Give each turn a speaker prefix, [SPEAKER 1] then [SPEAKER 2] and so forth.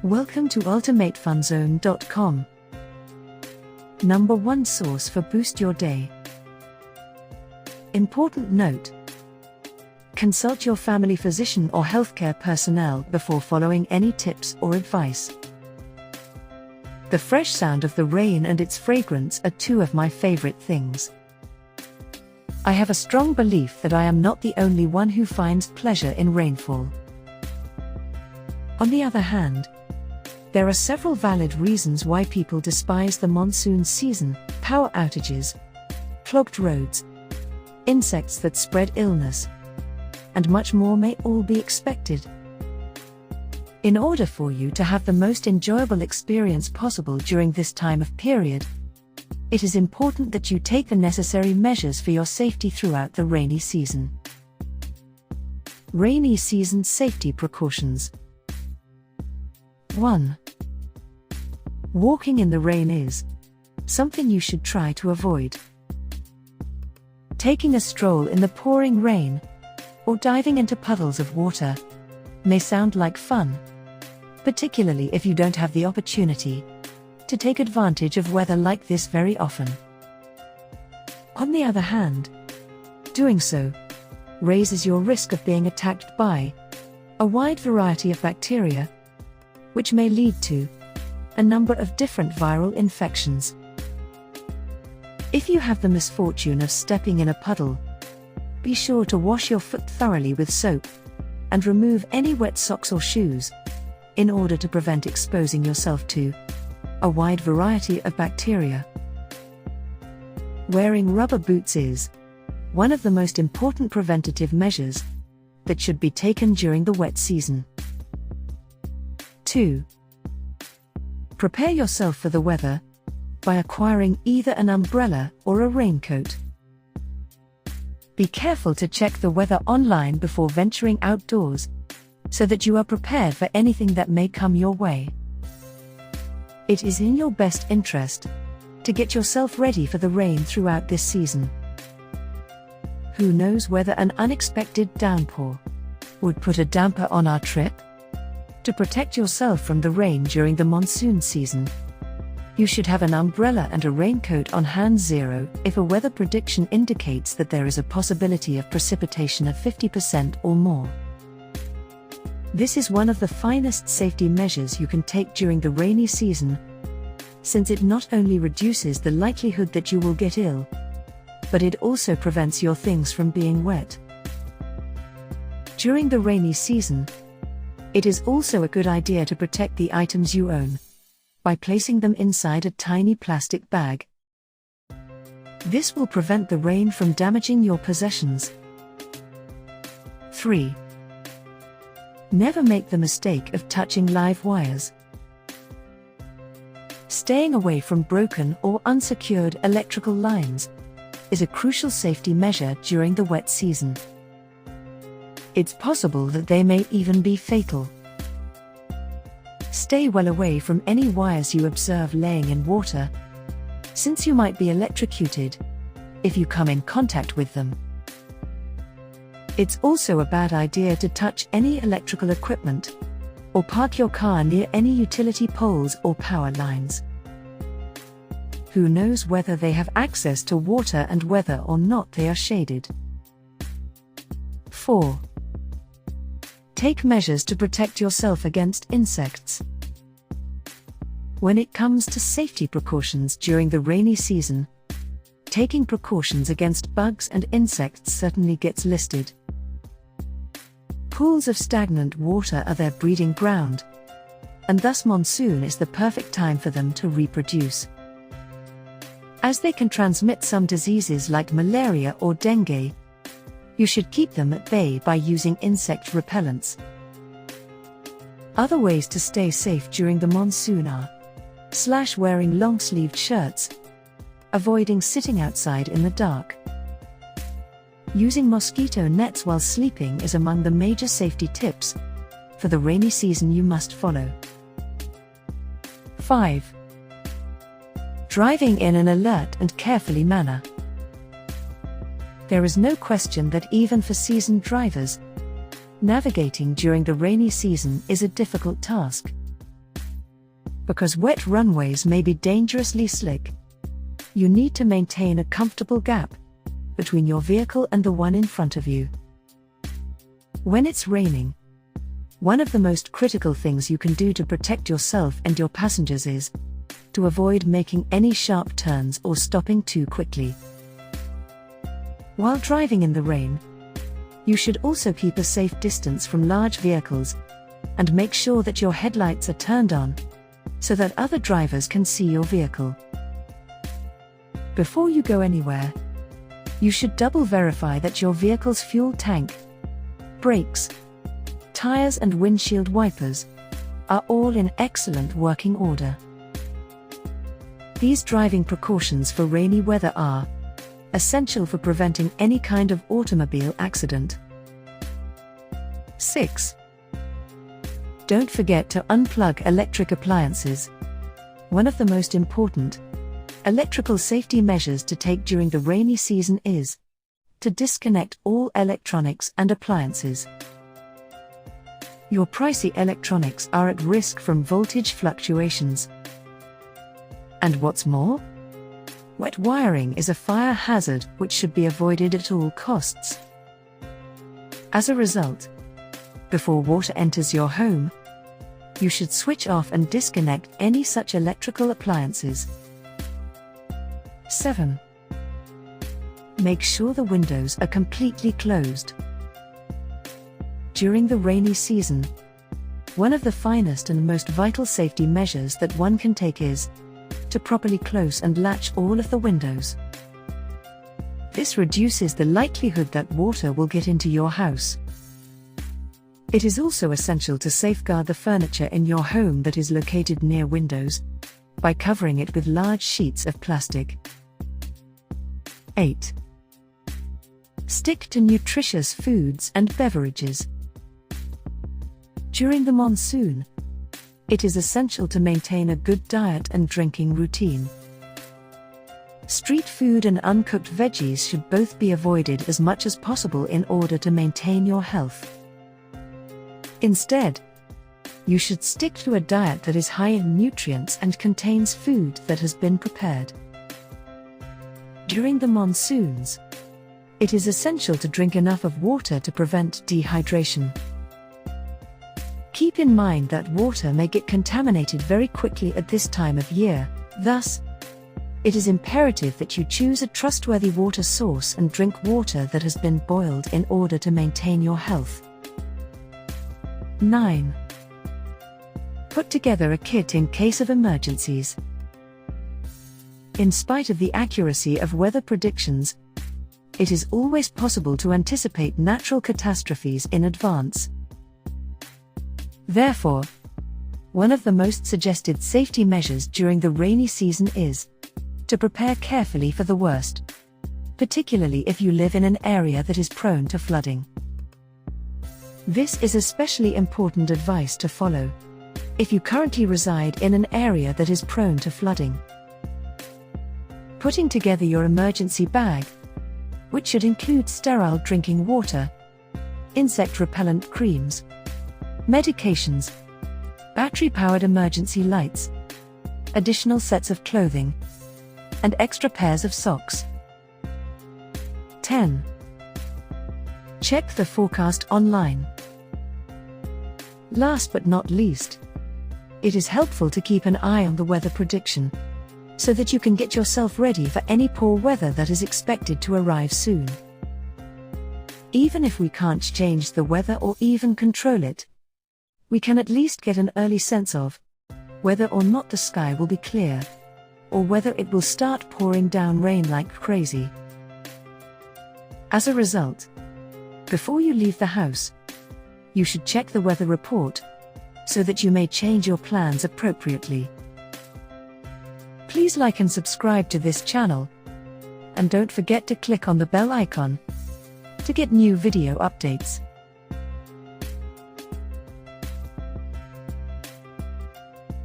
[SPEAKER 1] Welcome to UltimateFunZone.com. Number 1 source for boost your day. Important note: consult your family physician or healthcare personnel before following any tips or advice. The fresh sound of the rain and its fragrance are two of my favorite things. I have a strong belief that I am not the only one who finds pleasure in rainfall. On the other hand, there are several valid reasons why people despise the monsoon season: power outages, clogged roads, insects that spread illness, and much more may all be expected. In order for you to have the most enjoyable experience possible during this time of period, it is important that you take the necessary measures for your safety throughout the rainy season. Rainy season safety precautions. 1. Walking in the rain is something you should try to avoid. Taking a stroll in the pouring rain, or diving into puddles of water, may sound like fun, particularly if you don't have the opportunity to take advantage of weather like this very often. On the other hand, doing so raises your risk of being attacked by a wide variety of bacteria, which may lead to a number of different viral infections. If you have the misfortune of stepping in a puddle, be sure to wash your foot thoroughly with soap and remove any wet socks or shoes in order to prevent exposing yourself to a wide variety of bacteria. Wearing rubber boots is one of the most important preventative measures that should be taken during the wet season. 2. Prepare yourself for the weather by acquiring either an umbrella or a raincoat. Be careful to check the weather online before venturing outdoors, so that you are prepared for anything that may come your way. It is in your best interest to get yourself ready for the rain throughout this season. Who knows whether an unexpected downpour would put a damper on our trip? To protect yourself from the rain during the monsoon season, you should have an umbrella and a raincoat on hand. 0 if a weather prediction indicates that there is a possibility of precipitation of 50% or more. This is one of the finest safety measures you can take during the rainy season, since it not only reduces the likelihood that you will get ill, but it also prevents your things from being wet. During the rainy season, it is also a good idea to protect the items you own by placing them inside a tiny plastic bag. This will prevent the rain from damaging your possessions. 3. Never make the mistake of touching live wires. Staying away from broken or unsecured electrical lines is a crucial safety measure during the wet season. It's possible that they may even be fatal. Stay well away from any wires you observe laying in water, since you might be electrocuted if you come in contact with them. It's also a bad idea to touch any electrical equipment or park your car near any utility poles or power lines. Who knows whether they have access to water and whether or not they are shaded. 4. Take measures to protect yourself against insects. When it comes to safety precautions during the rainy season, taking precautions against bugs and insects certainly gets listed. Pools of stagnant water are their breeding ground, and thus monsoon is the perfect time for them to reproduce. As they can transmit some diseases like malaria or dengue, you should keep them at bay by using insect repellents. Other ways to stay safe during the monsoon are wearing long-sleeved shirts, avoiding sitting outside in the dark. Using mosquito nets while sleeping is among the major safety tips for the rainy season you must follow. 5. Driving in an alert and carefully manner. There is no question that even for seasoned drivers, navigating during the rainy season is a difficult task. Because wet runways may be dangerously slick, you need to maintain a comfortable gap between your vehicle and the one in front of you. When it's raining, one of the most critical things you can do to protect yourself and your passengers is to avoid making any sharp turns or stopping too quickly. While driving in the rain, you should also keep a safe distance from large vehicles and make sure that your headlights are turned on so that other drivers can see your vehicle. Before you go anywhere, you should double verify that your vehicle's fuel tank, brakes, tires and windshield wipers are all in excellent working order. These driving precautions for rainy weather are essential for preventing any kind of automobile accident. 6. Don't forget to unplug electric appliances. One of the most important electrical safety measures to take during the rainy season is to disconnect all electronics and appliances. Your pricey electronics are at risk from voltage fluctuations. And what's more, wet wiring is a fire hazard which should be avoided at all costs. As a result, before water enters your home, you should switch off and disconnect any such electrical appliances. 7. Make sure the windows are completely closed. During the rainy season, one of the finest and most vital safety measures that one can take is to properly close and latch all of the windows. This reduces the likelihood that water will get into your house. It is also essential to safeguard the furniture in your home that is located near windows by covering it with large sheets of plastic. 8. Stick to nutritious foods and beverages. During the monsoon, it is essential to maintain a good diet and drinking routine. Street food and uncooked veggies should both be avoided as much as possible in order to maintain your health. Instead, you should stick to a diet that is high in nutrients and contains food that has been prepared. During the monsoons, it is essential to drink enough of water to prevent dehydration. Keep in mind that water may get contaminated very quickly at this time of year, thus, it is imperative that you choose a trustworthy water source and drink water that has been boiled in order to maintain your health. 9. Put together a kit in case of emergencies. In spite of the accuracy of weather predictions, it is always possible to anticipate natural catastrophes in advance. Therefore, one of the most suggested safety measures during the rainy season is to prepare carefully for the worst, particularly if you live in an area that is prone to flooding. This is especially important advice to follow if you currently reside in an area that is prone to flooding. Putting together your emergency bag, which should include sterile drinking water, insect repellent creams, medications, battery-powered emergency lights, additional sets of clothing, and extra pairs of socks. 10. Check the forecast online. Last but not least, it is helpful to keep an eye on the weather prediction, so that you can get yourself ready for any poor weather that is expected to arrive soon. Even if we can't change the weather or even control it, we can at least get an early sense of whether or not the sky will be clear, or whether it will start pouring down rain like crazy. As a result, before you leave the house, you should check the weather report so that you may change your plans appropriately. Please like and subscribe to this channel, and don't forget to click on the bell icon to get new video updates.